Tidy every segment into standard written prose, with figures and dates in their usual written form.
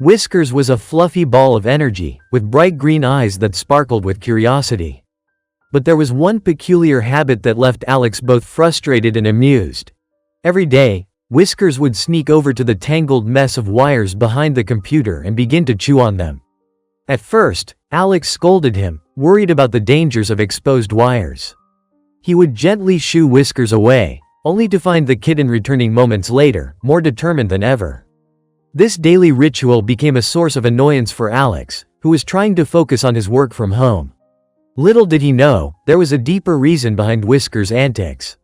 Whiskers was a fluffy ball of energy, with bright green eyes that sparkled with curiosity. But there was one peculiar habit that left Alex both frustrated and amused. Every day, Whiskers would sneak over to the tangled mess of wires behind the computer and begin to chew on them. At first, Alex scolded him, worried about the dangers of exposed wires. He would gently shoo Whiskers away, only to find the kitten returning moments later, more determined than ever. This daily ritual became a source of annoyance for Alex, who was trying to focus on his work from home. Little did he know, there was a deeper reason behind Whiskers' antics.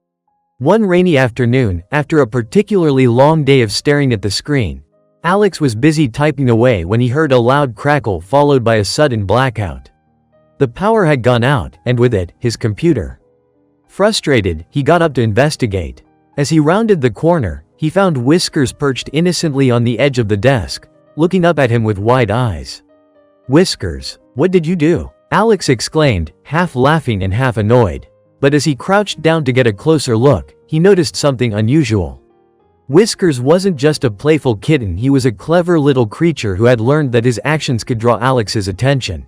One rainy afternoon, after a particularly long day of staring at the screen, Alex was busy typing away when he heard a loud crackle followed by a sudden blackout. The power had gone out, and with it, his computer. Frustrated, he got up to investigate. As he rounded the corner, he found Whiskers perched innocently on the edge of the desk, looking up at him with wide eyes. "Whiskers, what did you do?" Alex exclaimed, half laughing and half annoyed. But as he crouched down to get a closer look, he noticed something unusual. Whiskers wasn't just a playful kitten, he was a clever little creature who had learned that his actions could draw Alex's attention.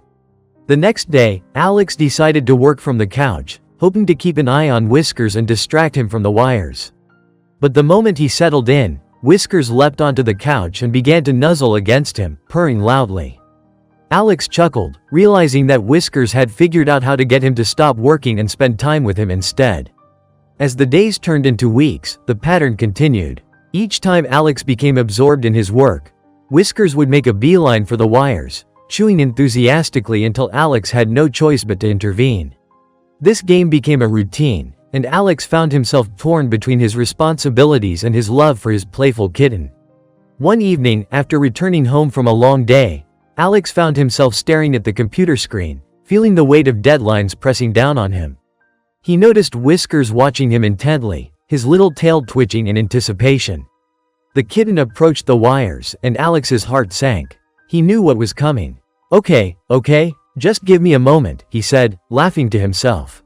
The next day, Alex decided to work from the couch, hoping to keep an eye on Whiskers and distract him from the wires. But the moment he settled in, Whiskers leapt onto the couch and began to nuzzle against him, purring loudly. Alex chuckled, realizing that Whiskers had figured out how to get him to stop working and spend time with him instead. As the days turned into weeks, the pattern continued. Each time Alex became absorbed in his work, Whiskers would make a beeline for the wires, chewing enthusiastically until Alex had no choice but to intervene. This game became a routine, and Alex found himself torn between his responsibilities and his love for his playful kitten. One evening, after returning home from a long day, Alex found himself staring at the computer screen, feeling the weight of deadlines pressing down on him. He noticed Whiskers watching him intently, his little tail twitching in anticipation. The kitten approached the wires, and Alex's heart sank. He knew what was coming. Okay, just give me a moment," he said, laughing to himself.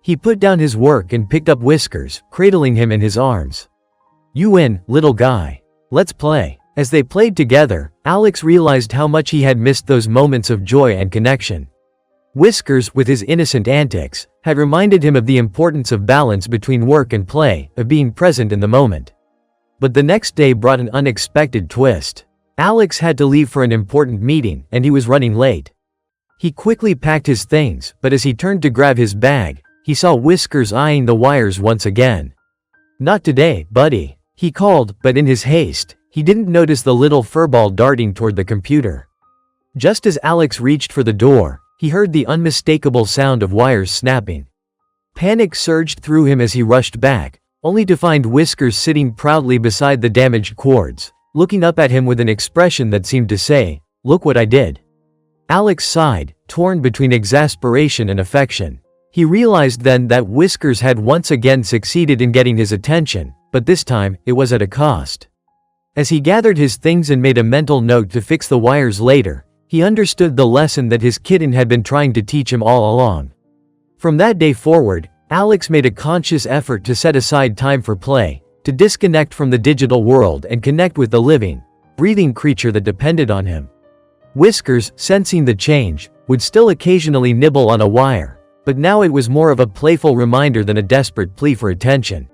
He put down his work and picked up Whiskers, cradling him in his arms. "You win, little guy. Let's play." As they played together, Alex realized how much he had missed those moments of joy and connection. Whiskers, with his innocent antics, had reminded him of the importance of balance between work and play, of being present in the moment. But the next day brought an unexpected twist. Alex had to leave for an important meeting, and he was running late. He quickly packed his things, but as he turned to grab his bag, he saw Whiskers eyeing the wires once again. "Not today, buddy," he called, but in his haste, he didn't notice the little furball darting toward the computer. Just as Alex reached for the door, he heard the unmistakable sound of wires snapping. Panic surged through him as he rushed back, only to find Whiskers sitting proudly beside the damaged cords, looking up at him with an expression that seemed to say, "Look what I did." Alex sighed, torn between exasperation and affection. He realized then that Whiskers had once again succeeded in getting his attention, but this time, it was at a cost. As he gathered his things and made a mental note to fix the wires later, he understood the lesson that his kitten had been trying to teach him all along. From that day forward, Alex made a conscious effort to set aside time for play, to disconnect from the digital world and connect with the living, breathing creature that depended on him. Whiskers, sensing the change, would still occasionally nibble on a wire, but now it was more of a playful reminder than a desperate plea for attention.